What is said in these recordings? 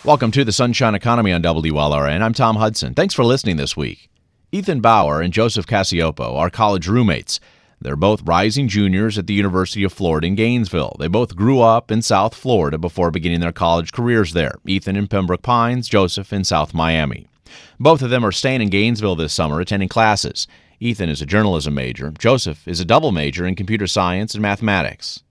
Welcome to the Sunshine Economy on WLRN. I'm Tom Hudson. Thanks for listening this week. Ethan Bauer and Joseph Cassiopo are college roommates. They're both rising juniors at the University of Florida in Gainesville. They both grew up in South Florida before beginning their college careers there. Ethan in Pembroke Pines, Joseph in South Miami. Both of them are staying in Gainesville this summer attending classes. Ethan is a journalism major. Joseph is a double major in computer science and mathematics.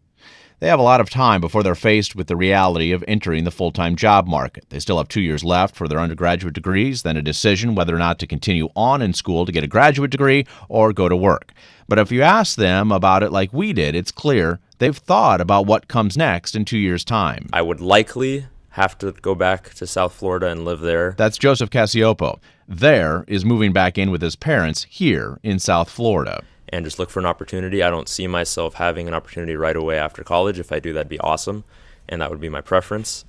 They have a lot of time before they're faced with the reality of entering the full-time job market. They still have 2 years left for their undergraduate degrees, then a decision whether or not to continue on in school to get a graduate degree or go to work. But if you ask them about it like we did, it's clear they've thought about what comes next in 2 years' time. I would likely have to go back to South Florida and live there. That's Joseph Cassiopo. There is moving back in with his parents here in South Florida. And just look for an opportunity. I don't see myself having an opportunity right away after college. If I do, that'd be awesome, and that would be my preference.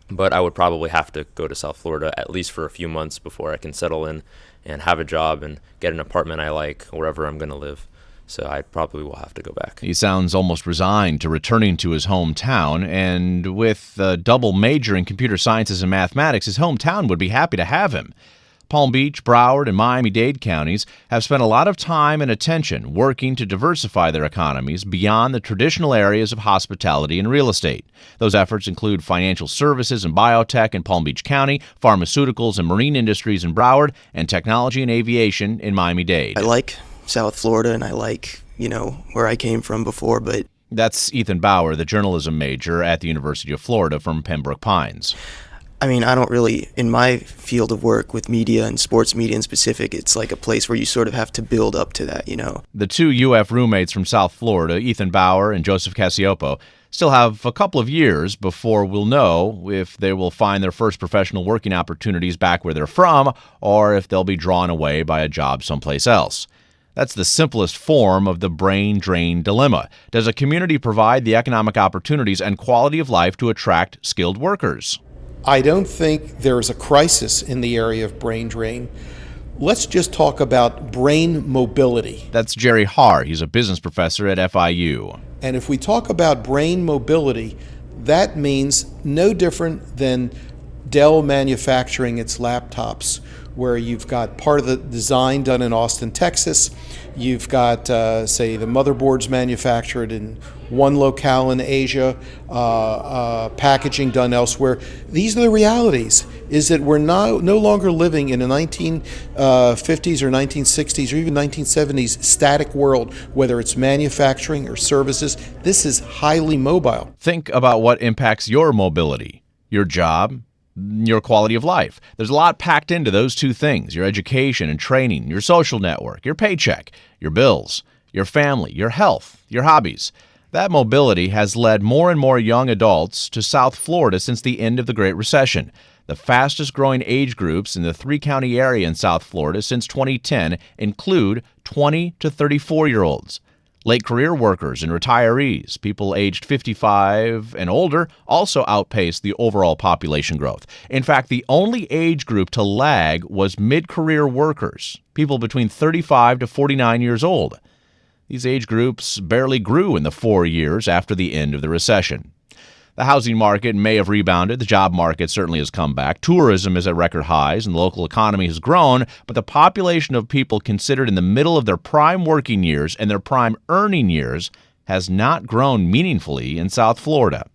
But I would probably have to go to South Florida at least for a few months before I can settle in and have a job and get an apartment I like wherever I'm going to live. So I probably will have to go back. He sounds almost resigned to returning to his hometown, and with a double major in computer sciences and mathematics, his hometown would be happy to have him. Palm Beach, Broward, and Miami-Dade counties have spent a lot of time and attention working to diversify their economies beyond the traditional areas of hospitality and real estate. Those efforts include financial services and biotech in Palm Beach County, pharmaceuticals and marine industries in Broward, and technology and aviation in Miami-Dade. I like South Florida, and I like, where I came from before, but... That's Ethan Bauer, the journalism major at the University of Florida from Pembroke Pines. I mean, I don't really, in my field of work with media and sports media in specific, it's like a place where you sort of have to build up to that, The two UF roommates from South Florida, Ethan Bauer and Joseph Cassiopo, still have a couple of years before we'll know if they will find their first professional working opportunities back where they're from or if they'll be drawn away by a job someplace else. That's the simplest form of the brain drain dilemma. Does a community provide the economic opportunities and quality of life to attract skilled workers? I don't think there is a crisis in the area of brain drain. Let's just talk about brain mobility. That's Jerry Haar. He's a business professor at FIU. And if we talk about brain mobility, that means no different than Dell manufacturing its laptops, where you've got part of the design done in Austin, Texas. You've got, say, the motherboards manufactured in one locale in Asia, packaging done elsewhere. These are the realities, is that we're no longer living in a 1950s or 1960s or even 1970s static world, whether it's manufacturing or services. This is highly mobile. Think about what impacts your mobility, your job, your quality of life. There's a lot packed into those two things: your education and training, your social network, your paycheck, your bills, your family, your health, your hobbies. That mobility has led more and more young adults to South Florida since the end of the Great Recession. The fastest growing age groups in the three-county area in South Florida since 2010 include 20 to 34-year-olds. Late career workers and retirees, people aged 55 and older, also outpaced the overall population growth. In fact, the only age group to lag was mid-career workers, people between 35 to 49 years old. These age groups barely grew in the 4 years after the end of the recession. The housing market may have rebounded. The job market certainly has come back. Tourism is at record highs, and the local economy has grown, but the population of people considered in the middle of their prime working years and their prime earning years has not grown meaningfully in South Florida.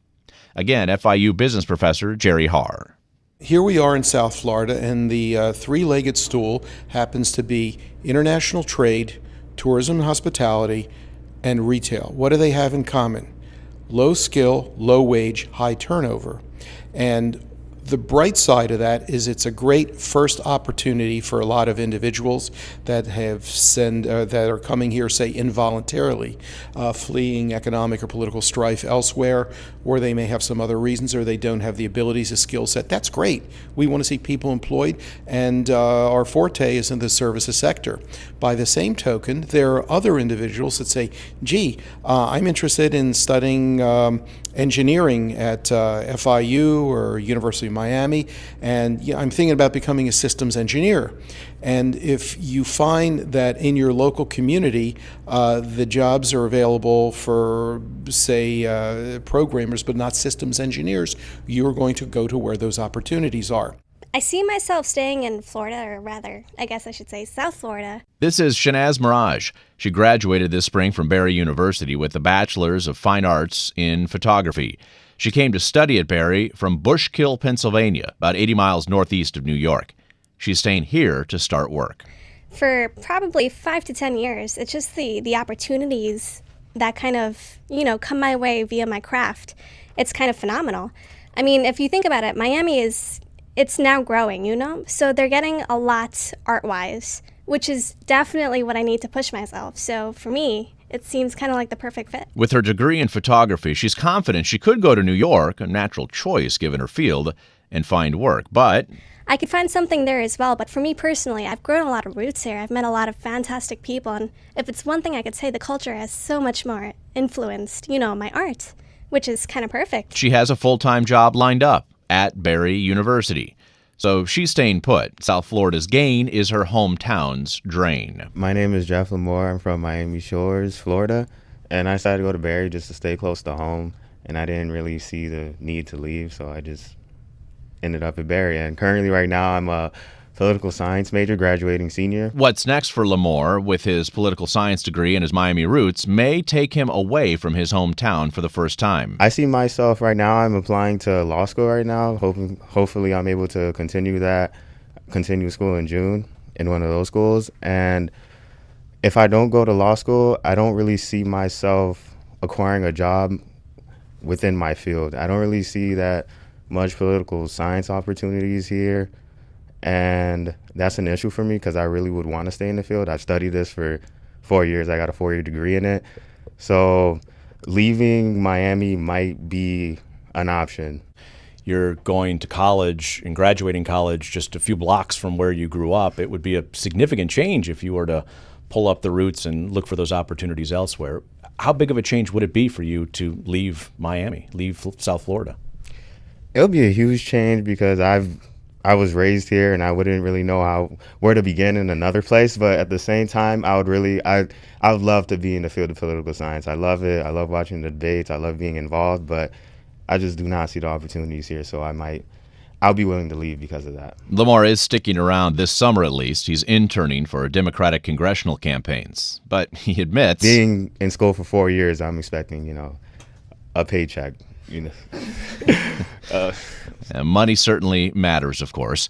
Again, FIU business professor Jerry Haar. Here we are in South Florida, and the three-legged stool happens to be international trade, tourism and hospitality, and retail. What do they have in common? Low skill, low wage, high turnover. And the bright side of that is it's a great first opportunity for a lot of individuals that that are coming here, say, involuntarily, fleeing economic or political strife elsewhere, or they may have some other reasons, or they don't have the abilities or skill set. That's great. We want to see people employed, and our forte is in the services sector. By the same token, there are other individuals that say, gee, I'm interested in studying engineering at FIU or University of Miami, and I'm thinking about becoming a systems engineer. And if you find that in your local community, the jobs are available for, say, programmers, but not systems engineers, you're going to go to where those opportunities are. I see myself staying in Florida, or rather, I guess I should say South Florida. This is Shanaz Mirage. She graduated this spring from Barry University with a Bachelor's of Fine Arts in Photography. She came to study at Barry from Bushkill, Pennsylvania, about 80 miles northeast of New York. She's staying here to start work. For probably 5 to 10 years, it's just the opportunities that kind of, come my way via my craft. It's kind of phenomenal. I mean, if you think about it, Miami it's now growing, so they're getting a lot art-wise, which is definitely what I need to push myself. So for me, it seems kind of like the perfect fit. With her degree in photography, she's confident she could go to New York, a natural choice given her field, and find work. But I could find something there as well, but for me personally, I've grown a lot of roots here. I've met a lot of fantastic people, and if it's one thing I could say, the culture has so much more influenced, my art, which is kind of perfect. She has a full-time job lined up at Barry University. So she's staying put. South Florida's gain is her hometown's drain. My name is Jeff Lamore. I'm from Miami Shores, Florida, and I decided to go to Barry just to stay close to home, and I didn't really see the need to leave, so I just ended up at Barry. And currently right now I'm a political science major, graduating senior. What's next for Lamore, with his political science degree and his Miami roots, may take him away from his hometown for the first time. I see myself right now, I'm applying to law school right now. Hopefully I'm able to continue school in June in one of those schools. And if I don't go to law school, I don't really see myself acquiring a job within my field. I don't really see that much political science opportunities here. And that's an issue for me because I really would want to stay in the field. I've studied this for 4 years. I got a 4-year degree in it. So leaving Miami might be an option. You're going to college and graduating college just a few blocks from where you grew up. It would be a significant change if you were to pull up the roots and look for those opportunities elsewhere. How big of a change would it be for you to leave Miami, leave South Florida? It would be a huge change because I was raised here and I wouldn't really know where to begin in another place. But at the same time, I would love to be in the field of political science. I love it. I love watching the debates. I love being involved, but I just do not see the opportunities here. So I'll be willing to leave because of that. Lamar is sticking around this summer at least. He's interning for Democratic congressional campaigns. But he admits, being in school for 4 years, I'm expecting, a paycheck. Money certainly matters, of course.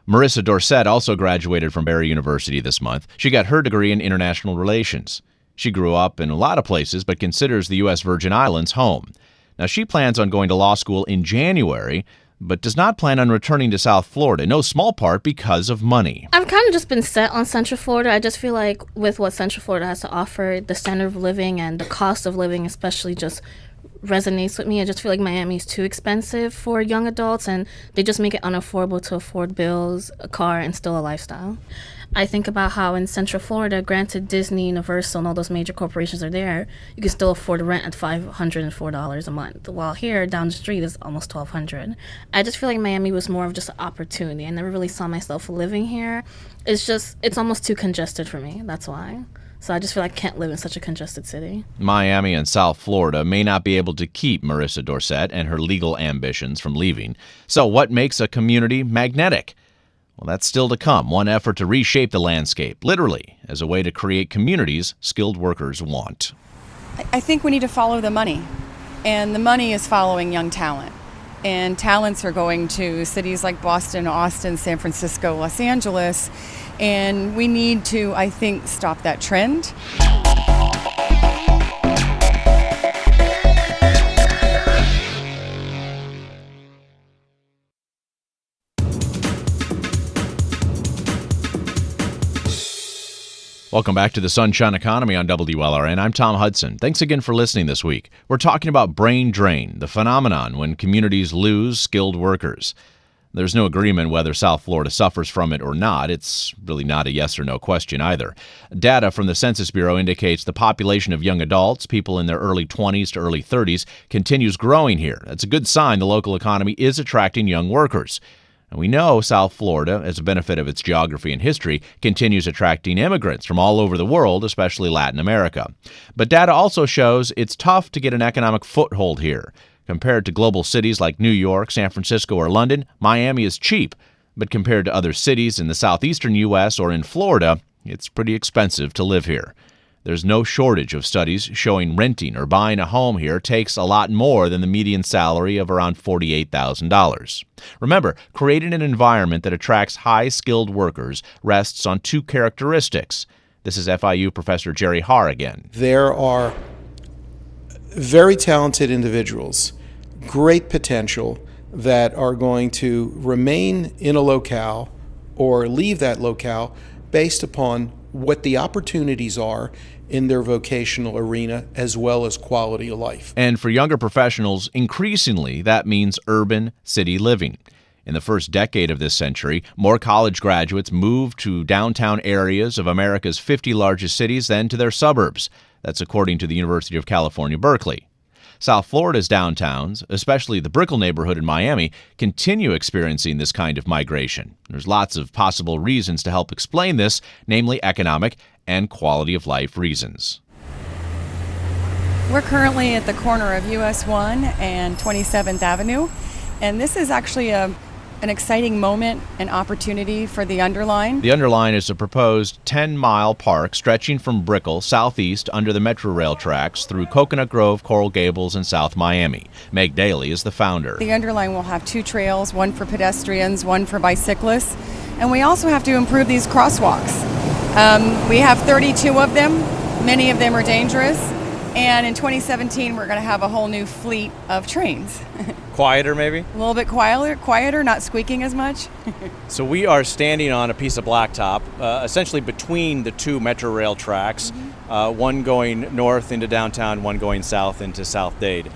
Marissa Dorset also graduated from Barry University this month. She got her degree in international relations. She grew up in a lot of places, but considers the U.S. Virgin Islands home. Now, she plans on going to law school in January, but does not plan on returning to South Florida, no small part because of money. I've kind of just been set on Central Florida. I just feel like with what Central Florida has to offer, the standard of living and the cost of living especially just resonates with me. I just feel like Miami is too expensive for young adults, and they just make it unaffordable to afford bills, a car, and still a lifestyle. I think about how in Central Florida, granted Disney, Universal, and all those major corporations are there, you can still afford rent at $504 a month, while here down the street is almost $1,200. I just feel like Miami was more of just an opportunity. I never really saw myself living here. It's almost too congested for me. That's why. So I just feel like I can't live in such a congested city. Miami and South Florida may not be able to keep Marissa Dorset and her legal ambitions from leaving. So what makes a community magnetic? Well, that's still to come. One effort to reshape the landscape, literally, as a way to create communities skilled workers want. I think we need to follow the money. And the money is following young talent. And talents are going to cities like Boston, Austin, San Francisco, Los Angeles. And we need to, I think, stop that trend. Welcome back to the Sunshine Economy on WLRN. I'm Tom Hudson. Thanks again for listening this week. We're talking about brain drain, the phenomenon when communities lose skilled workers. There's no agreement whether South Florida suffers from it or not. It's really not a yes or no question either. Data from the Census Bureau indicates the population of young adults, people in their early 20s to early 30s, continues growing here. That's a good sign the local economy is attracting young workers. And we know South Florida, as a benefit of its geography and history, continues attracting immigrants from all over the world, especially Latin America. But data also shows it's tough to get an economic foothold here. Compared to global cities like New York, San Francisco, or London, Miami is cheap. But compared to other cities in the southeastern U.S. or in Florida, it's pretty expensive to live here. There's no shortage of studies showing renting or buying a home here takes a lot more than the median salary of around $48,000. Remember, creating an environment that attracts high-skilled workers rests on two characteristics. This is FIU Professor Jerry Haar again. There are very talented individuals, great potential, that are going to remain in a locale or leave that locale based upon what the opportunities are in their vocational arena, as well as quality of life. And for younger professionals, increasingly that means urban city living. In the first decade of this century, more college graduates moved to downtown areas of America's 50 largest cities than to their suburbs. That's according to the University of California, Berkeley. South Florida's downtowns, especially the Brickell neighborhood in Miami, continue experiencing this kind of migration. There's lots of possible reasons to help explain this, namely economic and quality of life reasons. We're currently at the corner of US 1 and 27th Avenue, and this is actually an exciting moment and opportunity for the Underline. The Underline is a proposed 10-mile park stretching from Brickell southeast under the Metro Rail tracks through Coconut Grove, Coral Gables, and South Miami. Meg Daly is the founder. The Underline will have two trails, one for pedestrians, one for bicyclists, and we also have to improve these crosswalks. We have 32 of them. Many of them are dangerous. And in 2017, we're going to have a whole new fleet of trains. Quieter, maybe? A little bit quieter, not squeaking as much. So we are standing on a piece of blacktop, essentially between the two Metro Rail tracks, one going north into downtown, one going south into South Dade.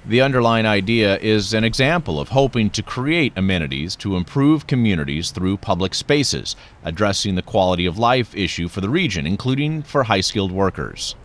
The Underline idea is an example of hoping to create amenities to improve communities through public spaces, addressing the quality of life issue for the region, including for high-skilled workers.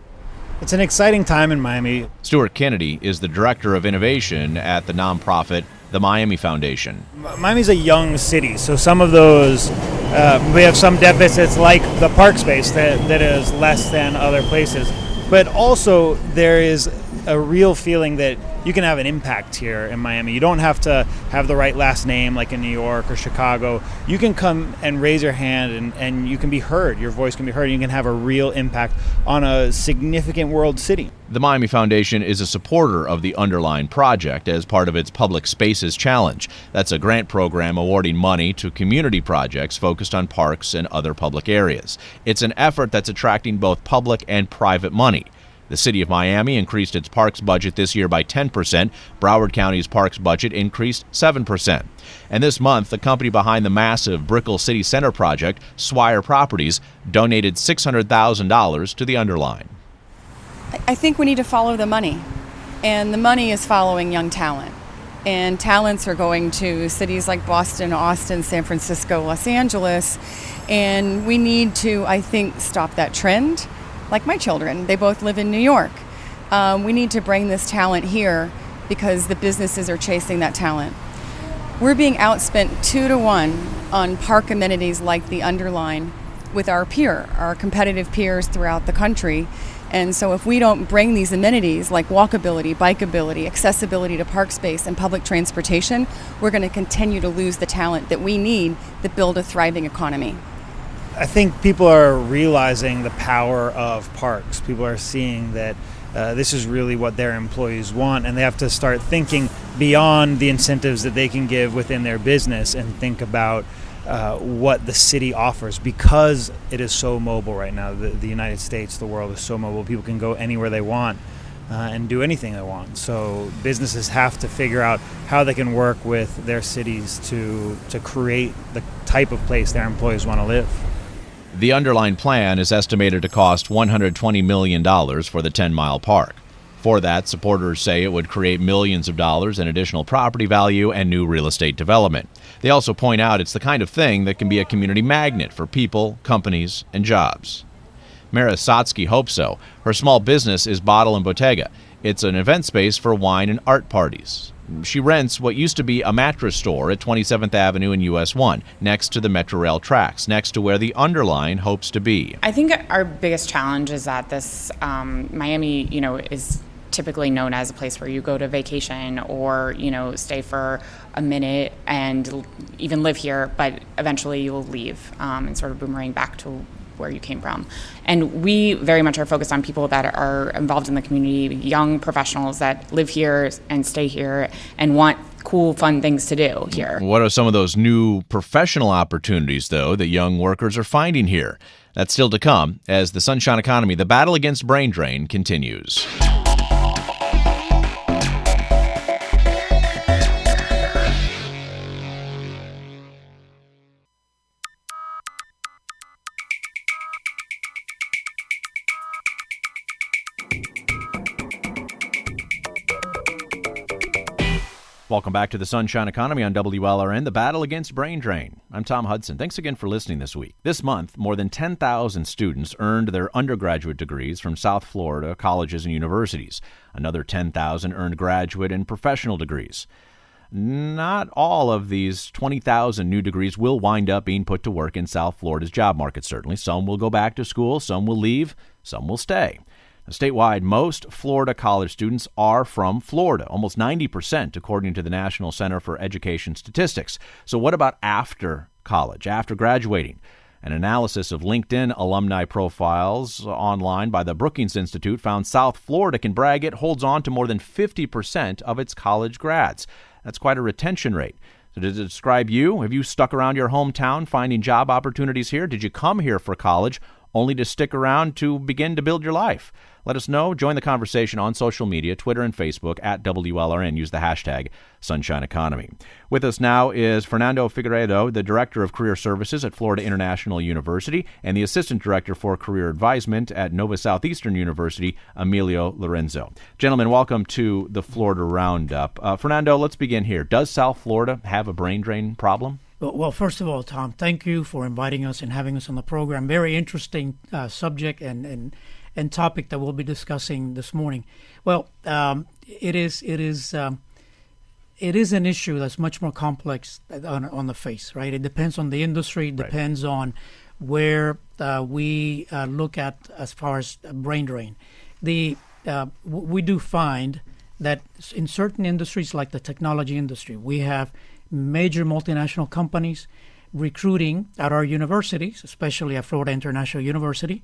It's an exciting time in Miami. Stuart Kennedy is the Director of Innovation at the nonprofit the Miami Foundation. Miami's a young city, so some of those, we have some deficits like the park space that is less than other places. But also there is a real feeling that you can have an impact here in Miami. You don't have to have the right last name like in New York or Chicago. You can come and raise your hand and you can be heard. Your voice can be heard and you can have a real impact on a significant world city. The Miami Foundation is a supporter of the Underline project as part of its Public Spaces Challenge. That's a grant program awarding money to community projects focused on parks and other public areas. It's an effort that's attracting both public and private money. The city of Miami increased its parks budget this year by 10%. Broward County's parks budget increased 7%. And this month, the company behind the massive Brickell City Center project, Swire Properties, donated $600,000 to the Underline. I think we need to follow the money, and the money is following young talent. And talents are going to cities like Boston, Austin, San Francisco, Los Angeles, and we need to, I think, stop that trend. Like my children, they both live in New York. We need to bring this talent here because the businesses are chasing that talent. We're being outspent 2-to-1 on park amenities like the Underline with our competitive peers throughout the country. And so if we don't bring these amenities like walkability, bikeability, accessibility to park space and public transportation, we're going to continue to lose the talent that we need to build a thriving economy. I think people are realizing the power of parks. People are seeing that this is really what their employees want, and they have to start thinking beyond the incentives that they can give within their business and think about what the city offers, because it is so mobile right now. The United States, the world is so mobile. People can go anywhere they want and do anything they want. So businesses have to figure out how they can work with their cities to create the type of place their employees want to live. The Underline plan is estimated to cost $120 million for the 10-mile park. For that, supporters say it would create millions of dollars in additional property value and new real estate development. They also point out it's the kind of thing that can be a community magnet for people, companies, and jobs. Marissa hopes so. Her small business is Bottle and Bottega. It's an event space for wine and art parties. She rents what used to be a mattress store at 27th Avenue and US 1, next to the Metrorail tracks, next to where the Underline hopes to be. I think our biggest challenge is that this Miami, is typically known as a place where you go to vacation or, stay for a minute and even live here, but eventually you will leave and sort of boomerang back to where you came from. And we very much are focused on people that are involved in the community, young professionals that live here and stay here and want cool, fun things to do here. What are some of those new professional opportunities, though, that young workers are finding here? That's still to come as the Sunshine Economy, the battle against brain drain, continues. Welcome back to the Sunshine Economy on WLRN, the battle against brain drain. I'm Tom Hudson. Thanks again for listening this week. This month, more than 10,000 students earned their undergraduate degrees from South Florida colleges and universities. Another 10,000 earned graduate and professional degrees. Not all of these 20,000 new degrees will wind up being put to work in South Florida's job market, certainly. Some will go back to school, some will leave, some will stay. Statewide, most Florida college students are from Florida, almost 90%, according to the National Center for Education Statistics. So what about after college, after graduating? An analysis of LinkedIn alumni profiles online by the Brookings Institute found South Florida can brag it holds on to more than 50% of its college grads. That's quite a retention rate. So does it describe you? Have you stuck around your hometown finding job opportunities here? Did you come here for college only to stick around to begin to build your life? Let us know. Join the conversation on social media, Twitter and Facebook at WLRN. Use the hashtag Sunshine Economy. With us now is Fernando Figueiredo, the Director of Career Services at Florida International University and the Assistant Director for Career Advisement at Nova Southeastern University, Emilio Lorenzo. Gentlemen, welcome to the Florida Roundup. Fernando, let's begin here. Does South Florida have a brain drain problem? Well, first of all, Tom, thank you for inviting us and having us on the program. Very interesting subject and topic that we'll be discussing this morning. Well, it is an issue that's much more complex on the face, right? It depends on the industry, it depends on where we look at as far as brain drain. We do find that in certain industries like the technology industry, we have major multinational companies recruiting at our universities, especially at Florida International University,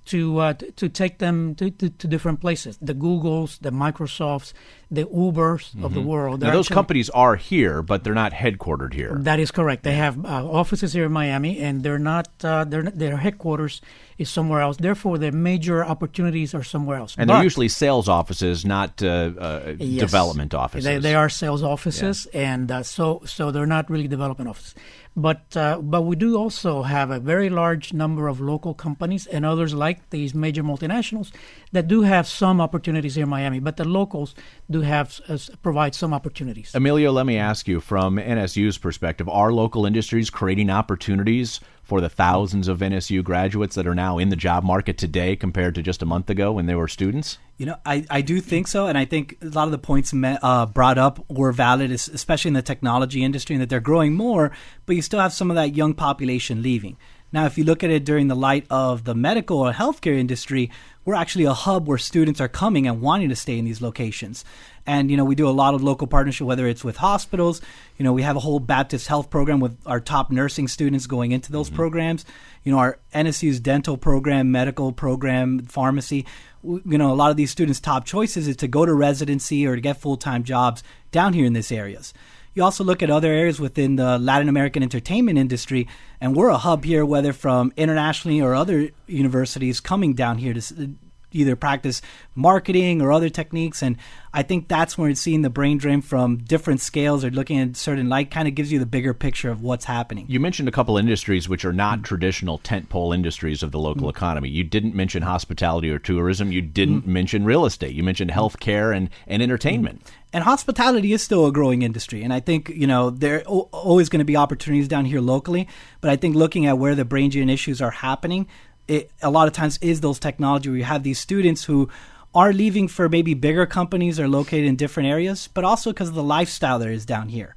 to take them to different places. The Googles, the Microsofts, the Ubers of the world. Now, those companies are here, but they're not headquartered here. That is correct. They have offices here in Miami, and they're not. Their headquarters is somewhere else. Therefore, their major opportunities are somewhere else. And they're usually sales offices, not development offices. They are sales offices, and so they're not really development offices. But we do also have a very large number of local companies and others like these major multinationals that do have some opportunities here in Miami. But the locals do have provide some opportunities. Emilio, let me ask you, from NSU's perspective, are local industries creating opportunities for the thousands of NSU graduates that are now in the job market today compared to just a month ago when they were students? I do think so, and I think a lot of the points brought up were valid, especially in the technology industry, and that they're growing more, but you still have some of that young population leaving. Now, if you look at it during the light of the medical or healthcare industry, we're actually a hub where students are coming and wanting to stay in these locations. And, we do a lot of local partnership, whether it's with hospitals. We have a whole Baptist health program with our top nursing students going into those programs. Our NSU's dental program, medical program, pharmacy. A lot of these students' top choices is to go to residency or to get full-time jobs down here in these areas. You also look at other areas within the Latin American entertainment industry, and we're a hub here, whether from internationally or other universities coming down here to either practice marketing or other techniques. And I think that's where it's seeing the brain drain from different scales or looking at certain light kind of gives you the bigger picture of what's happening. You mentioned a couple industries which are not traditional tentpole industries of the local economy. You didn't mention hospitality or tourism. You didn't mention real estate. You mentioned healthcare and entertainment. And hospitality is still a growing industry. And I think, there are always going to be opportunities down here locally. But I think looking at where the brain drain issues are happening, it a lot of times is those technology where you have these students who are leaving for maybe bigger companies or located in different areas, but also because of the lifestyle there is down here.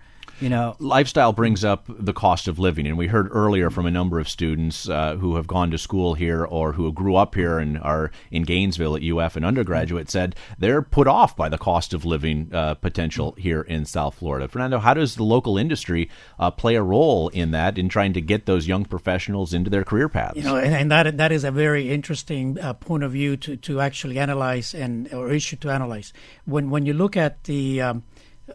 Lifestyle brings up the cost of living, and we heard earlier from a number of students who have gone to school here or who grew up here and are in Gainesville at UF and undergraduate said they're put off by the cost of living potential here in South Florida. Fernando, how does the local industry play a role in that, in trying to get those young professionals into their career paths? And that is a very interesting point of view to actually analyze or issue to analyze. When you look at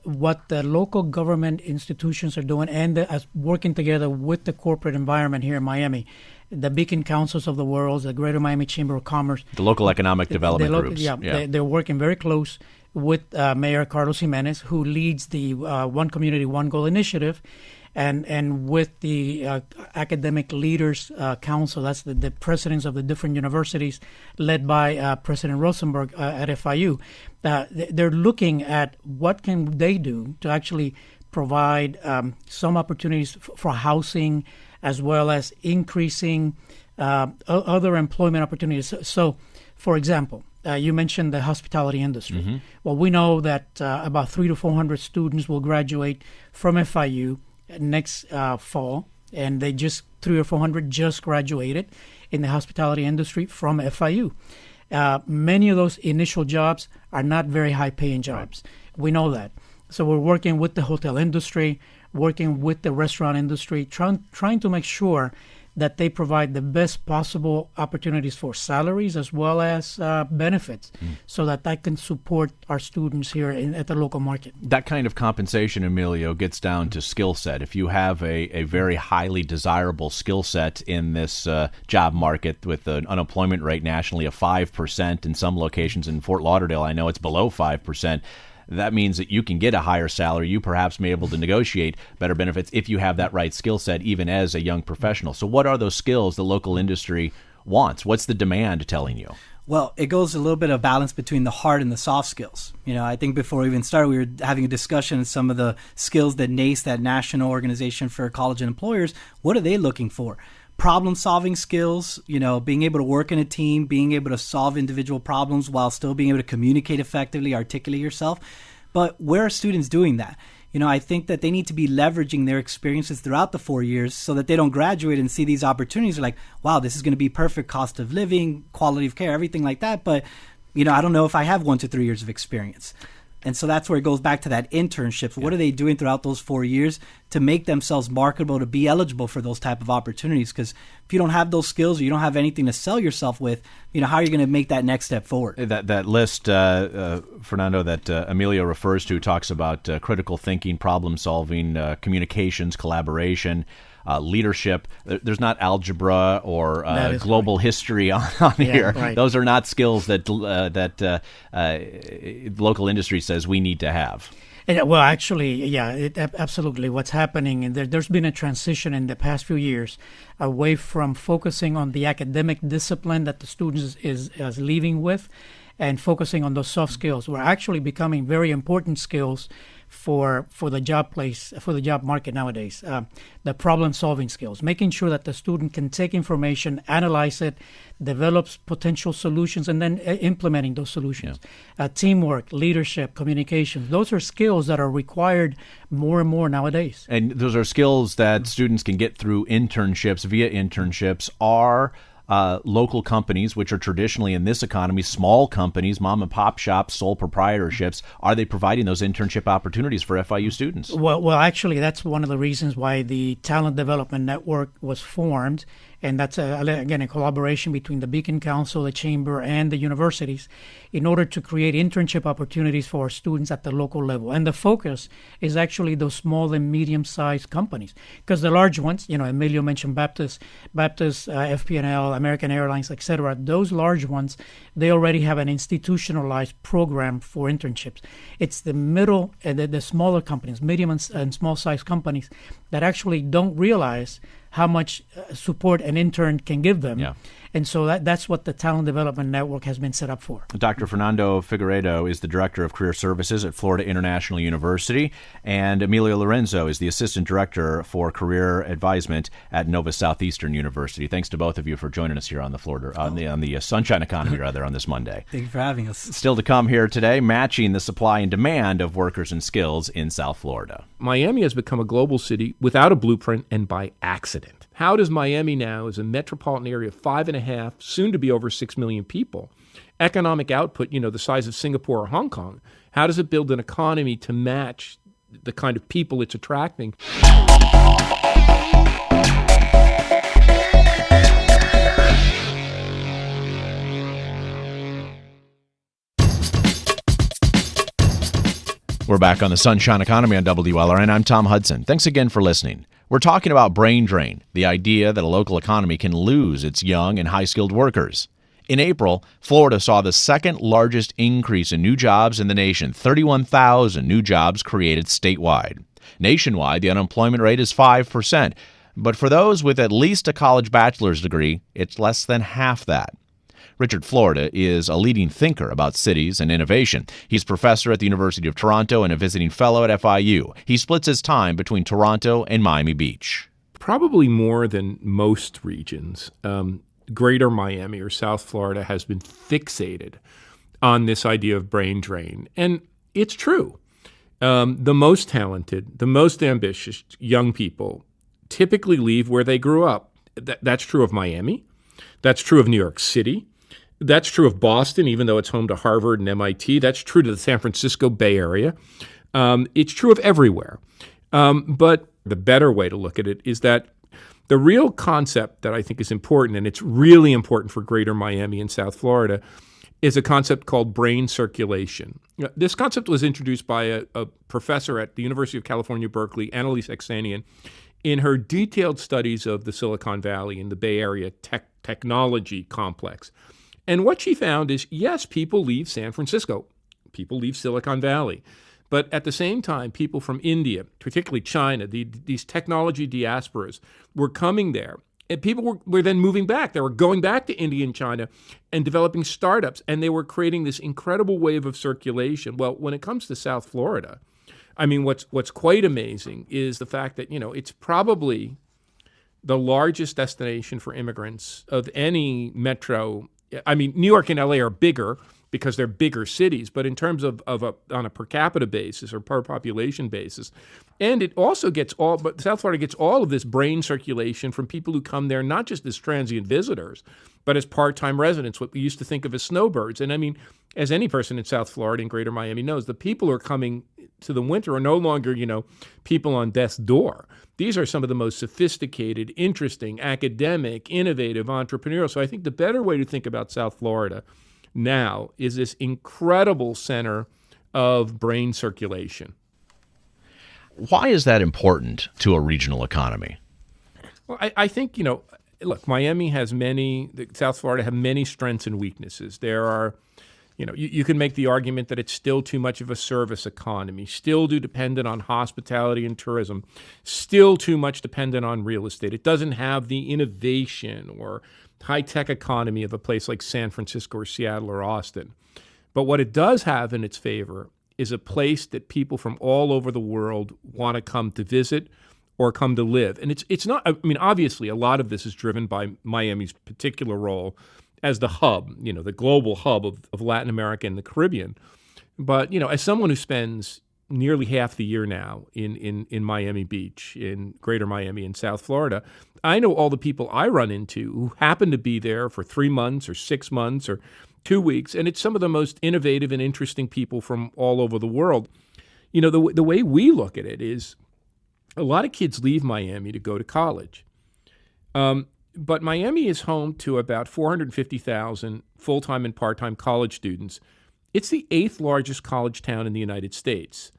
what the local government institutions are doing and working together with the corporate environment here in Miami, the beacon councils of the world, the Greater Miami Chamber of Commerce, the local economic development groups. They're working very close with Mayor Carlos Jimenez, who leads the One Community, One Goal initiative, and with the Academic Leaders Council, that's the presidents of the different universities, led by President Rosenberg at FIU. They're looking at what can they do to actually provide some opportunities for housing, as well as increasing other employment opportunities. So, for example, you mentioned the hospitality industry. Mm-hmm. Well, we know that about 300 to 400 students will graduate from FIU next fall, and they just 300 or 400 just graduated in the hospitality industry from FIU. Many of those initial jobs are not very high-paying jobs. Right. We know that. So we're working with the hotel industry, working with the restaurant industry, trying to make sure that they provide the best possible opportunities for salaries as well as benefits, so that can support our students here at the local market. That kind of compensation, Emilio, gets down to skill set. If you have a very highly desirable skill set in this job market with an unemployment rate nationally of 5%, in some locations in Fort Lauderdale, I know it's below 5%, that means that you can get a higher salary. You perhaps may be able to negotiate better benefits if you have that right skill set, even as a young professional. So what are those skills the local industry wants? What's the demand telling you? Well, it goes a little bit of balance between the hard and the soft skills. I think before we even started, we were having a discussion of some of the skills that NACE, that National Organization for College and Employers, what are they looking for? Problem-solving skills, being able to work in a team, being able to solve individual problems while still being able to communicate effectively, articulate yourself. But where are students doing that? I think that they need to be leveraging their experiences throughout the 4 years so that they don't graduate and see these opportunities. They're like, wow, this is going to be perfect cost of living, quality of care, everything like that. But, I don't know if I have 1 to 3 years of experience. And so that's where it goes back to that internship. What are they doing throughout those 4 years to make themselves marketable, to be eligible for those type of opportunities? Because if you don't have those skills or you don't have anything to sell yourself with, how are you going to make that next step forward? That list, Fernando, that Emilio refers to talks about critical thinking, problem solving, communications, collaboration, leadership. There's not algebra or global history on here. Right. Those are not skills that local industry says we need to have. Well, actually, absolutely. What's happening, and there's been a transition in the past few years away from focusing on the academic discipline that the students is leaving with, and focusing on those soft skills. We're actually becoming very important skills for the job market nowadays. The problem-solving skills, making sure that the student can take information, analyze it, develops potential solutions, and then implementing those solutions. Teamwork, leadership, communications, those are skills that are required more and more nowadays. And those are skills that students can get through internships, via internships. Are local companies, which are traditionally in this economy, small companies, mom and pop shops, sole proprietorships, are they providing those internship opportunities for FIU students? Well, actually, that's one of the reasons why the Talent Development Network was formed, And that's, again, a collaboration between the Beacon Council, the Chamber, and the universities in order to create internship opportunities for our students at the local level. And the focus is actually those small and medium-sized companies. Because the large ones, Emilio mentioned Baptist, FP&L, American Airlines, etc., those large ones, they already have an institutionalized program for internships. It's the middle, the smaller companies, medium and small-sized companies that actually don't realize how much support an intern can give them. Yeah. And so that's what the Talent Development Network has been set up for. Dr. Fernando Figueiredo is the Director of Career Services at Florida International University, and Emilio Lorenzo is the Assistant Director for Career Advisement at Nova Southeastern University. Thanks to both of you for joining us here on the Sunshine Economy on this Monday. Thank you for having us. Still to come here today, matching the supply and demand of workers and skills in South Florida. Miami has become a global city without a blueprint and by accident. How does Miami now, as a metropolitan area of 5.5, soon to be over 6 million people, economic output, the size of Singapore or Hong Kong, how does it build an economy to match the kind of people it's attracting? We're back on the Sunshine Economy on WLRN. I'm Tom Hudson. Thanks again for listening. We're talking about brain drain, the idea that a local economy can lose its young and high-skilled workers. In April, Florida saw the second largest increase in new jobs in the nation, 31,000 new jobs created statewide. Nationwide, the unemployment rate is 5%, but for those with at least a college bachelor's degree, it's less than half that. Richard Florida is a leading thinker about cities and innovation. He's professor at the University of Toronto and a visiting fellow at FIU. He splits his time between Toronto and Miami Beach. Probably more than most regions, Greater Miami or South Florida has been fixated on this idea of brain drain. And it's true. The most talented, the most ambitious young people typically leave where they grew up. That's true of Miami. That's true of New York City. That's true of Boston, even though it's home to Harvard and MIT. That's true to the San Francisco Bay Area. It's true of everywhere. But the better way to look at it is that the real concept that I think is important, and it's really important for Greater Miami and South Florida, is a concept called brain circulation. This concept was introduced by a professor at the University of California, Berkeley, Annalise Exanian, in her detailed studies of the Silicon Valley and the Bay Area technology complex. And what she found is, yes, people leave San Francisco, people leave Silicon Valley, but at the same time, people from India, particularly China, these technology diasporas were coming there. And people were then moving back. They were going back to India and China and developing startups, and they were creating this incredible wave of circulation. Well, when it comes to South Florida, I mean, what's quite amazing is the fact that, it's probably the largest destination for immigrants of any metro. I mean, New York and LA are bigger because they're bigger cities, but in terms of on a per capita basis or per population basis, and it also but South Florida gets all of this brain circulation from people who come there not just as transient visitors, but as part-time residents, what we used to think of as snowbirds. And I mean, as any person in South Florida and Greater Miami knows, the people who are coming to the winter are no longer, people on death's door. These are some of the most sophisticated, interesting, academic, innovative, entrepreneurial. So I think the better way to think about South Florida now is this incredible center of brain circulation. Why is that important to a regional economy? Well, I think, look, Miami has South Florida have many strengths and weaknesses. There are, you can make the argument that it's still too much of a service economy, still too dependent on hospitality and tourism, still too much dependent on real estate. It doesn't have the innovation or high-tech economy of a place like San Francisco or Seattle or Austin. But what it does have in its favor is a place that people from all over the world want to come to visit or come to live. And it's not, I mean, obviously a lot of this is driven by Miami's particular role as the hub, the global hub of Latin America and the Caribbean. But, as someone who spends nearly half the year now in Miami Beach, in Greater Miami and South Florida, I know all the people I run into who happen to be there for 3 months or 6 months or 2 weeks, and it's some of the most innovative and interesting people from all over the world. The way we look at it is a lot of kids leave Miami to go to college. But Miami is home to about 450,000 full-time and part-time college students. It's the 8th largest college town in the United States.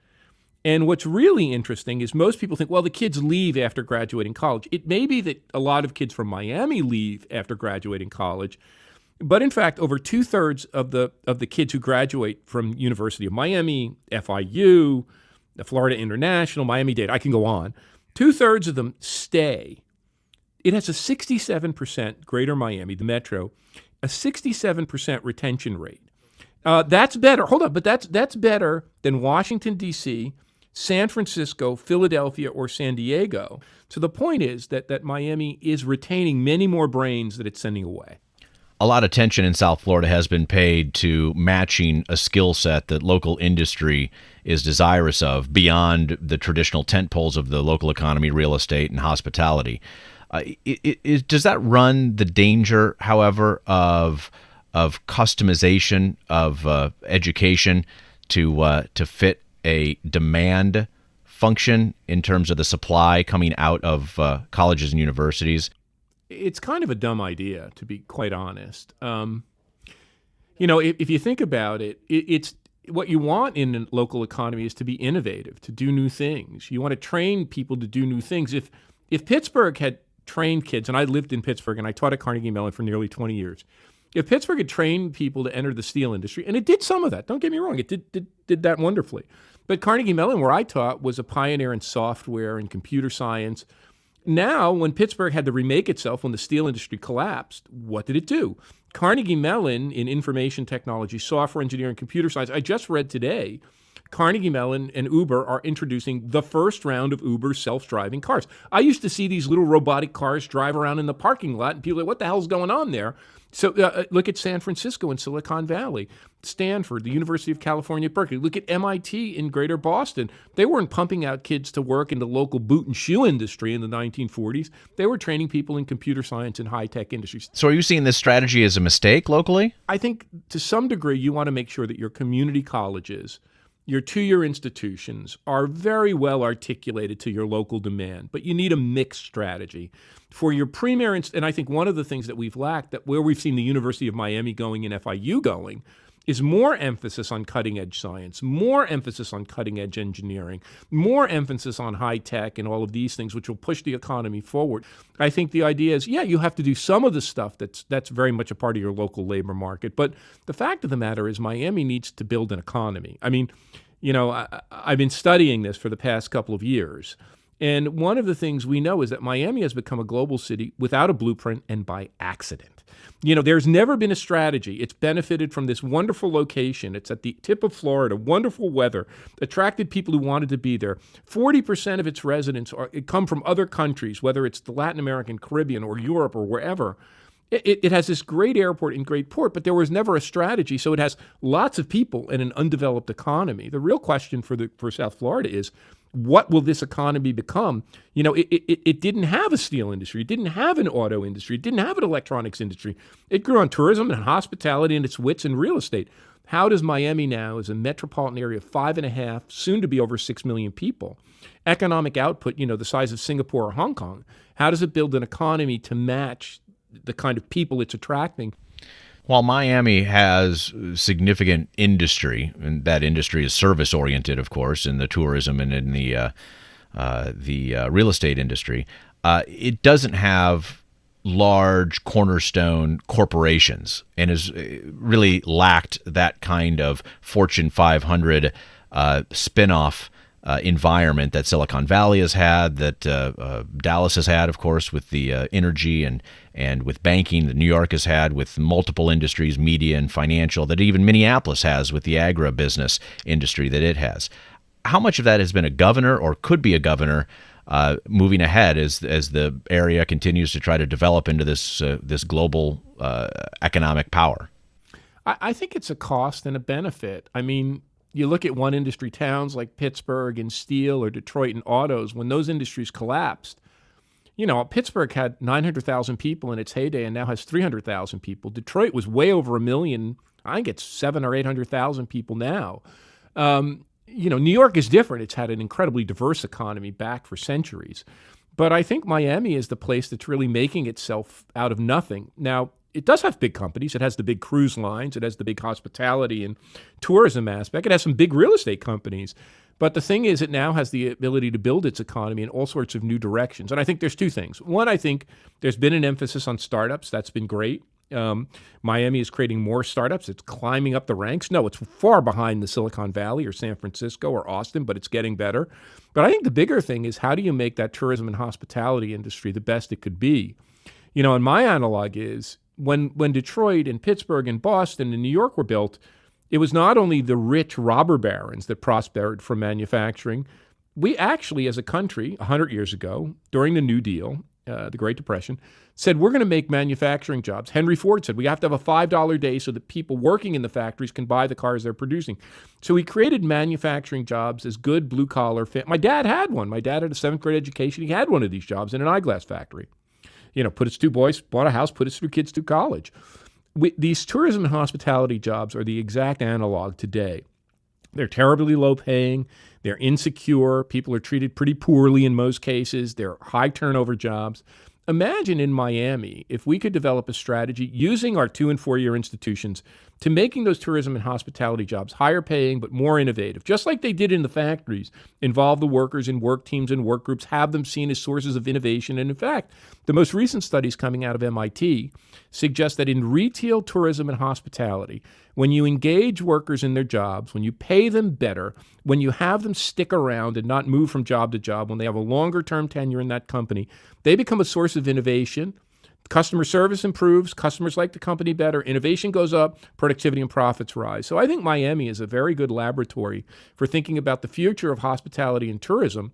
And what's really interesting is most people think, well, the kids leave after graduating college. It may be that a lot of kids from Miami leave after graduating college, but in fact, over 2/3 of the kids who graduate from University of Miami, FIU, the Florida International, Miami-Dade, I can go on, 2/3 of them stay. It has a 67%, Greater Miami, the metro, a 67% retention rate. That's better. Hold on, but that's better than Washington, D.C., San Francisco, Philadelphia, or San Diego. So the point is that Miami is retaining many more brains that it's sending away. A lot of attention in South Florida has been paid to matching a skill set that local industry is desirous of beyond the traditional tent poles of the local economy, real estate, and hospitality. Does that run the danger, however, of customization of education to fit a demand function in terms of the supply coming out of colleges and universities? It's kind of a dumb idea, to be quite honest. If you think about it, it's what you want in a local economy is to be innovative, to do new things. You want to train people to do new things. If Pittsburgh had trained kids, and I lived in Pittsburgh and I taught at Carnegie Mellon for nearly 20 years. If Pittsburgh had trained people to enter the steel industry, and it did some of that, don't get me wrong, it did that wonderfully. But Carnegie Mellon, where I taught, was a pioneer in software and computer science. Now, when Pittsburgh had to remake itself when the steel industry collapsed, what did it do? Carnegie Mellon in information technology, software engineering, computer science, I just read today, Carnegie Mellon and Uber are introducing the first round of Uber's self-driving cars. I used to see these little robotic cars drive around in the parking lot, and people are like, what the hell's going on there? So look at San Francisco and Silicon Valley, Stanford, the University of California at Berkeley. Look at MIT in Greater Boston. They weren't pumping out kids to work in the local boot and shoe industry in the 1940s. They were training people in computer science and high-tech industries. So are you seeing this strategy as a mistake locally? I think to some degree you want to make sure that your community colleges, your two-year institutions are very well articulated to your local demand, but you need a mixed strategy. For your premier, and I think one of the things that we've lacked, that where we've seen the University of Miami going and FIU going, is more emphasis on cutting-edge science, more emphasis on cutting-edge engineering, more emphasis on high-tech and all of these things, which will push the economy forward. I think the idea is, yeah, you have to do some of the stuff that's very much a part of your local labor market. But the fact of the matter is Miami needs to build an economy. I mean, I've been studying this for the past couple of years. And one of the things we know is that Miami has become a global city without a blueprint and by accident. There's never been a strategy. It's benefited from this wonderful location. It's at the tip of Florida, wonderful weather, attracted people who wanted to be there. 40% of its residents come from other countries, whether it's the Latin American, Caribbean, or Europe, or wherever. It has this great airport and great port, but there was never a strategy, so it has lots of people in an undeveloped economy. The real question for South Florida is, what will this economy become? It didn't have a steel industry. It didn't have an auto industry. It didn't have an electronics industry. It grew on tourism and hospitality and its wits and real estate. How does Miami now, as a metropolitan area of 5.5, soon to be over 6 million people, economic output, the size of Singapore or Hong Kong, how does it build an economy to match the kind of people it's attracting? While Miami has significant industry, and that industry is service-oriented, of course, in the tourism and in the real estate industry, it doesn't have large cornerstone corporations and has really lacked that kind of Fortune 500 spin-off environment that Silicon Valley has had, that Dallas has had, of course, with the energy and with banking, that New York has had with multiple industries, media and financial, that even Minneapolis has with the agribusiness industry that it has. How much of that has been a governor or could be a governor moving ahead as the area continues to try to develop into this global economic power? I think it's a cost and a benefit. I mean, you look at one industry towns like Pittsburgh and steel or Detroit and autos, when those industries collapsed, Pittsburgh had 900,000 people in its heyday and now has 300,000 people. Detroit was way over 1 million. I think it's 700,000 or 800,000 people now. New York is different. It's had an incredibly diverse economy back for centuries. But I think Miami is the place that's really making itself out of nothing. Now, it does have big companies. It has the big cruise lines. It has the big hospitality and tourism aspect. It has some big real estate companies. But the thing is, it now has the ability to build its economy in all sorts of new directions. And I think there's two things. One, I think there's been an emphasis on startups. That's been great. Miami is creating more startups. It's climbing up the ranks. No, it's far behind the Silicon Valley or San Francisco or Austin, but it's getting better. But I think the bigger thing is, how do you make that tourism and hospitality industry the best it could be? And my analog is when Detroit and Pittsburgh and Boston and New York were built, it was not only the rich robber barons that prospered from manufacturing. We actually, as a country, 100 years ago, during the New Deal, the Great Depression, said we're going to make manufacturing jobs. Henry Ford said we have to have a $5 day so that people working in the factories can buy the cars they're producing. So he created manufacturing jobs as good blue-collar. My dad had one. My dad had a 7th grade education. He had one of these jobs in an eyeglass factory. Put his 2 boys, bought a house, put his 2 kids through college. These tourism and hospitality jobs are the exact analog today. They're terribly low paying. They're insecure. People are treated pretty poorly in most cases. They're high turnover jobs. Imagine in Miami if we could develop a strategy using our 2- and 4-year institutions to making those tourism and hospitality jobs higher paying but more innovative, just like they did in the factories. Involve the workers in work teams and work groups, have them seen as sources of innovation. And in fact, the most recent studies coming out of MIT suggest that in retail, tourism, and hospitality, when you engage workers in their jobs, when you pay them better, when you have them stick around and not move from job to job, when they have a longer-term tenure in that company, they become a source of innovation. Customer service improves, customers like the company better, innovation goes up, productivity and profits rise. So I think Miami is a very good laboratory for thinking about the future of hospitality and tourism,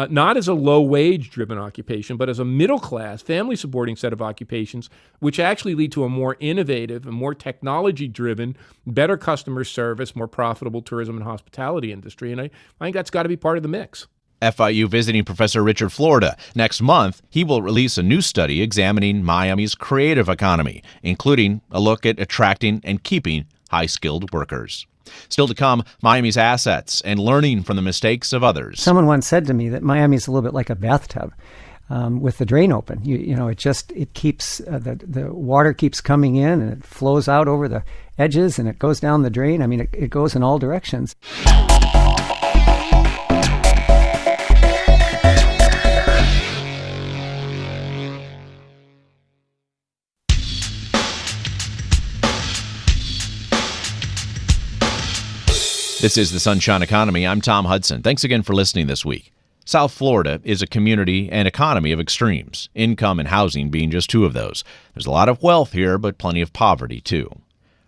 not as a low-wage driven occupation, but as a middle-class, family-supporting set of occupations, which actually lead to a more innovative and more technology-driven, better customer service, more profitable tourism and hospitality industry. And I think that's got to be part of the mix. FIU visiting professor Richard Florida. Next month, he will release a new study examining Miami's creative economy, including a look at attracting and keeping high-skilled workers. Still to come, Miami's assets and learning from the mistakes of others. Someone once said to me that Miami's a little bit like a bathtub with the drain open. It keeps the water keeps coming in and it flows out over the edges and it goes down the drain. I mean, it goes in all directions. This is the Sunshine Economy. I'm Tom Hudson. Thanks again for listening this week. South Florida is a community and economy of extremes, income and housing being just 2 of those. There's a lot of wealth here, but plenty of poverty, too.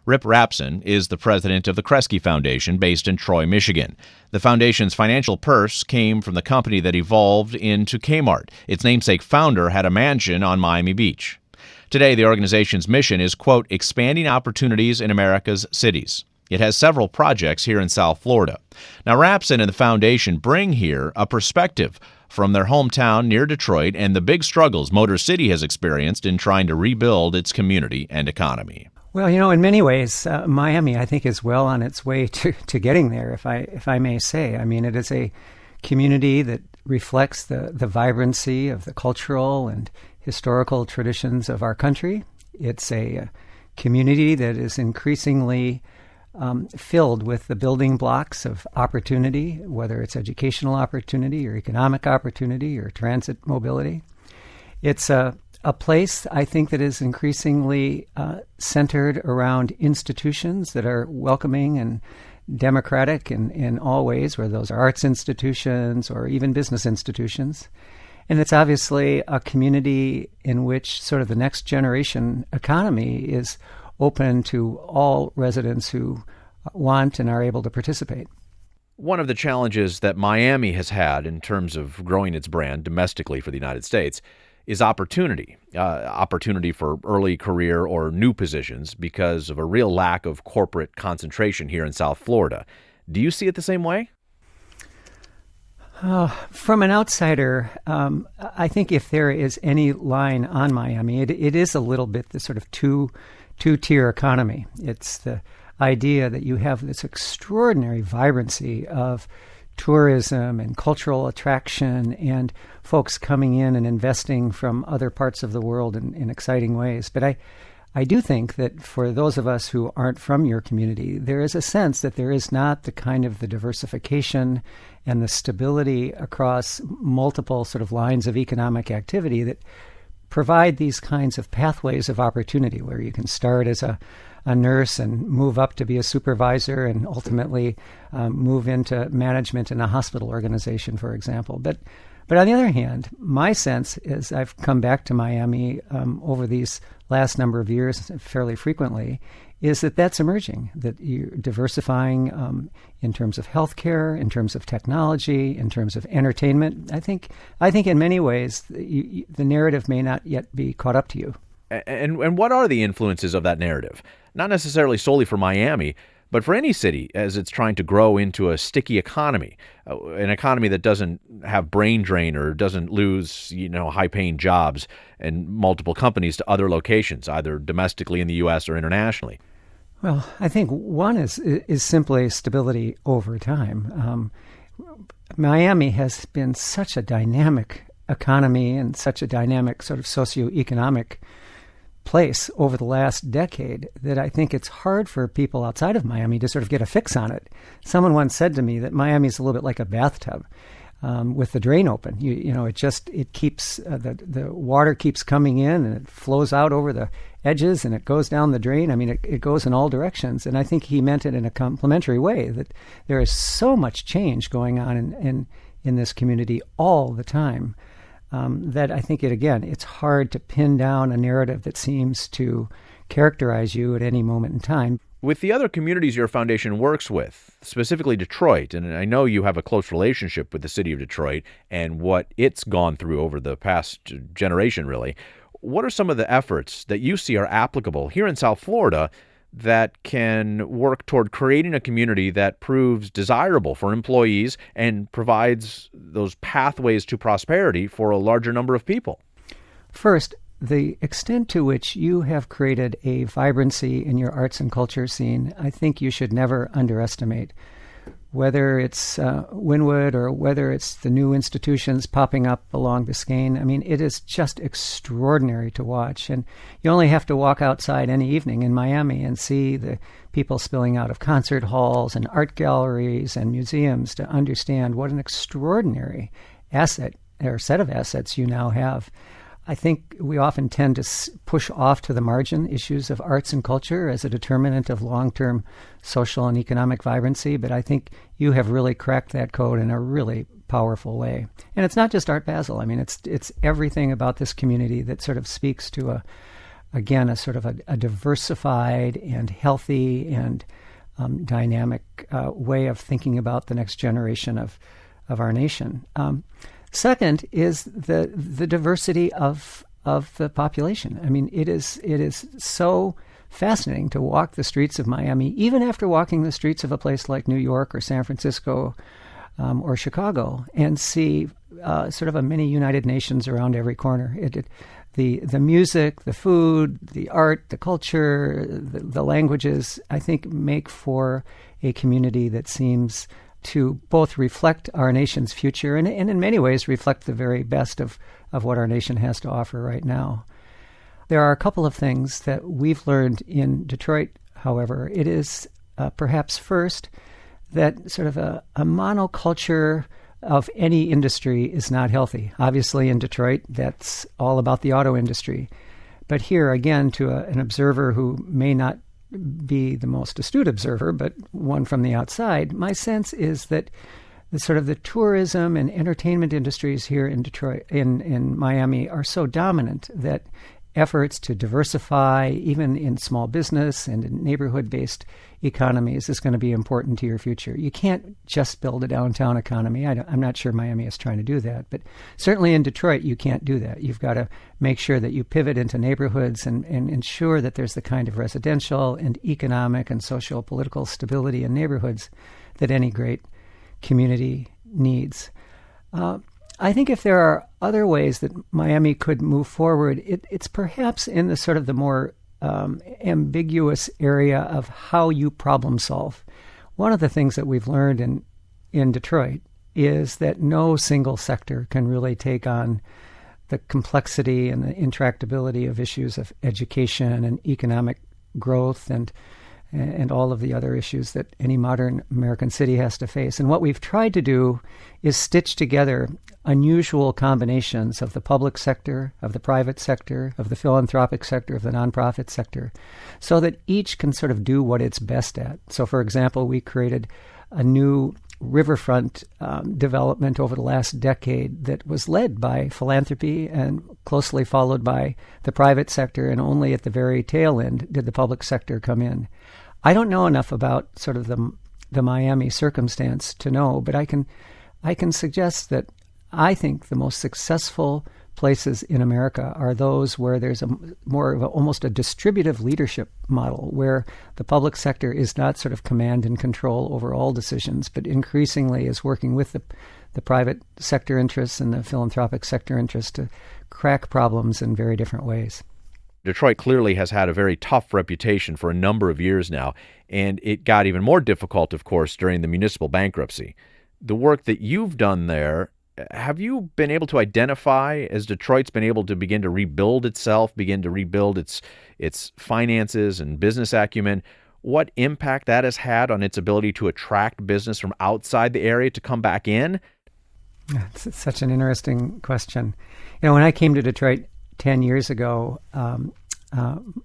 Rip Rapson is the president of the Kreski Foundation based in Troy, Michigan. The foundation's financial purse came from the company that evolved into Kmart. Its namesake founder had a mansion on Miami Beach. Today, the organization's mission is, quote, expanding opportunities in America's cities. It has several projects here in South Florida. Now, Rapson and the foundation bring here a perspective from their hometown near Detroit and the big struggles Motor City has experienced in trying to rebuild its community and economy. Well, in many ways, Miami, I think, is well on its way to getting there, if I may say. I mean, it is a community that reflects the vibrancy of the cultural and historical traditions of our country. It's a community that is increasingly filled with the building blocks of opportunity, whether it's educational opportunity or economic opportunity or transit mobility. It's a place, I think, that is increasingly centered around institutions that are welcoming and democratic in all ways, whether those are arts institutions or even business institutions. And it's obviously a community in which sort of the next generation economy is open to all residents who want and are able to participate. One of the challenges that Miami has had in terms of growing its brand domestically for the United States is opportunity for early career or new positions because of a real lack of corporate concentration here in South Florida. Do you see it the same way? From an outsider, I think if there is any line on Miami, it is a little bit the sort of two-tier economy. It's the idea that you have this extraordinary vibrancy of tourism and cultural attraction and folks coming in and investing from other parts of the world in exciting ways. But I do think that for those of us who aren't from your community, there is a sense that there is not the kind of the diversification and the stability across multiple sort of lines of economic activity that provide these kinds of pathways of opportunity where you can start as a nurse and move up to be a supervisor and ultimately move into management in a hospital organization, for example. But on the other hand, my sense is I've come back to Miami over these last number of years fairly frequently, is that that's emerging, that you're diversifying in terms of healthcare, in terms of technology, in terms of entertainment. I think in many ways the narrative may not yet be caught up to you. And what are the influences of that narrative? Not necessarily solely for Miami, but for any city as it's trying to grow into a sticky economy, an economy that doesn't have brain drain or doesn't lose, high-paying jobs and multiple companies to other locations, either domestically in the U.S. or internationally. Well, I think one is simply stability over time. Miami has been such a dynamic economy and such a dynamic sort of socioeconomic place over the last decade that I think it's hard for people outside of Miami to sort of get a fix on it. Someone once said to me that Miami is a little bit like a bathtub with the drain open. It keeps the water keeps coming in and it flows out over the edges and it goes down the drain. I mean, it goes in all directions. And I think he meant it in a complimentary way, that there is so much change going on in this community all the time. That I think it's hard to pin down a narrative that seems to characterize you at any moment in time. With the other communities your foundation works with, specifically Detroit, and I know you have a close relationship with the city of Detroit and what it's gone through over the past generation, really, what are some of the efforts that you see are applicable here in South Florida that can work toward creating a community that proves desirable for employees and provides those pathways to prosperity for a larger number of people? First, the extent to which you have created a vibrancy in your arts and culture scene, I think you should never underestimate. Whether it's Wynwood or whether it's the new institutions popping up along Biscayne, I mean, it is just extraordinary to watch. And you only have to walk outside any evening in Miami and see the people spilling out of concert halls and art galleries and museums to understand what an extraordinary asset or set of assets you now have. I think we often tend to push off to the margin issues of arts and culture as a determinant of long-term social and economic vibrancy, but I think you have really cracked that code in a really powerful way. And it's not just Art Basel. I mean, it's everything about this community that sort of speaks to a sort of a diversified and healthy and dynamic way of thinking about the next generation of our nation. Second is the diversity of the population. I mean, it is so fascinating to walk the streets of Miami, even after walking the streets of a place like New York or San Francisco or Chicago, and see sort of a mini United Nations around every corner. The music, the food, the art, the culture, the languages, I think make for a community that seems to both reflect our nation's future and in many ways reflect the very best of what our nation has to offer right now. There are a couple of things that we've learned in Detroit, however. It is perhaps first that sort of a monoculture of any industry is not healthy. Obviously in Detroit, that's all about the auto industry. But here, again, to an observer who may not be the most astute observer, but one from the outside, my sense is that the tourism and entertainment industries here in Detroit, in Miami, are so dominant that efforts to diversify, even in small business and in neighborhood-based economies, is going to be important to your future. You can't just build a downtown economy. I'm not sure Miami is trying to do that, but certainly in Detroit, you can't do that. You've got to make sure that you pivot into neighborhoods and ensure that there's the kind of residential and economic and social political stability in neighborhoods that any great community needs. I think if there are other ways that Miami could move forward, it's perhaps in the sort of the more ambiguous area of how you problem solve. One of the things that we've learned in Detroit is that no single sector can really take on the complexity and the intractability of issues of education and economic growth and all of the other issues that any modern American city has to face. And what we've tried to do is stitch together unusual combinations of the public sector, of the private sector, of the philanthropic sector, of the nonprofit sector, so that each can sort of do what it's best at. So, for example, we created a new riverfront development over the last decade that was led by philanthropy and closely followed by the private sector, and only at the very tail end did the public sector come in. I don't know enough about sort of the Miami circumstance to know, but I can suggest that I think the most successful places in America are those where there's more of almost a distributive leadership model, where the public sector is not sort of command and control over all decisions, but increasingly is working with the private sector interests and the philanthropic sector interests to crack problems in very different ways. Detroit clearly has had a very tough reputation for a number of years now, and it got even more difficult, of course, during the municipal bankruptcy. The work that you've done there, have you been able to identify, as Detroit's been able to begin to rebuild itself, begin to rebuild its finances and business acumen, what impact that has had on its ability to attract business from outside the area to come back in? It's such an interesting question. You know, when I came to Detroit 10 years ago,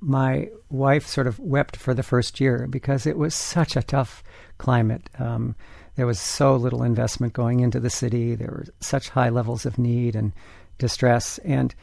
my wife sort of wept for the first year because it was such a tough climate. There was so little investment going into the city. There were such high levels of need and distress. And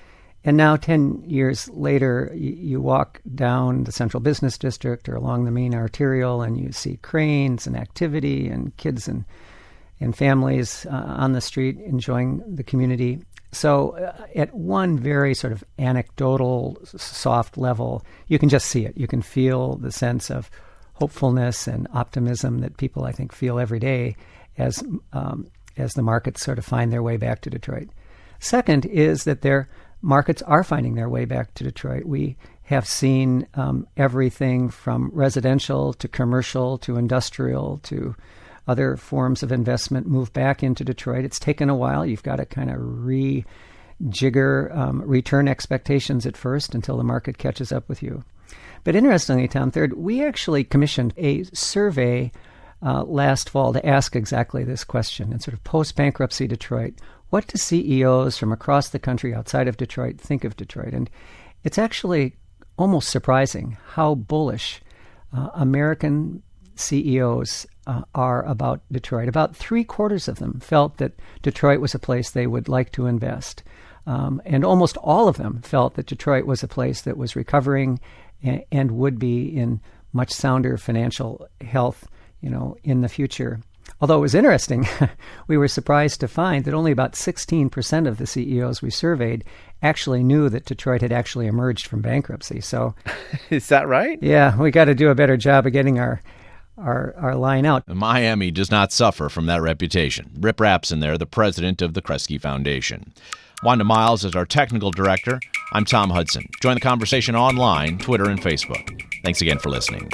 now 10 years later, you walk down the Central Business District or along the main arterial, and you see cranes and activity and kids and families on the street enjoying the community. So at one very sort of anecdotal, soft level, you can just see it. You can feel the sense of hopefulness and optimism that people, I think, feel every day as the markets sort of find their way back to Detroit. Second is that their markets are finding their way back to Detroit. We have seen everything from residential to commercial to industrial to other forms of investment move back into Detroit. It's taken a while. You've got to kind of rejigger return expectations at first until the market catches up with you. But interestingly, Tom, third, we actually commissioned a survey last fall to ask exactly this question. In sort of post-bankruptcy Detroit, what do CEOs from across the country outside of Detroit think of Detroit? And it's actually almost surprising how bullish American CEOs are about Detroit. About 3/4 of them felt that Detroit was a place they would like to invest. And almost all of them felt that Detroit was a place that was recovering and would be in much sounder financial health, in the future. Although it was interesting, we were surprised to find that only about 16% of the CEOs we surveyed actually knew that Detroit had actually emerged from bankruptcy. So, is that right? Yeah, we got to do a better job of getting our line out. Miami does not suffer from that reputation. Rip Rapson there, the president of the Kreski Foundation. Wanda Miles is our technical director. I'm Tom Hudson. Join the conversation online, Twitter and Facebook. Thanks again for listening.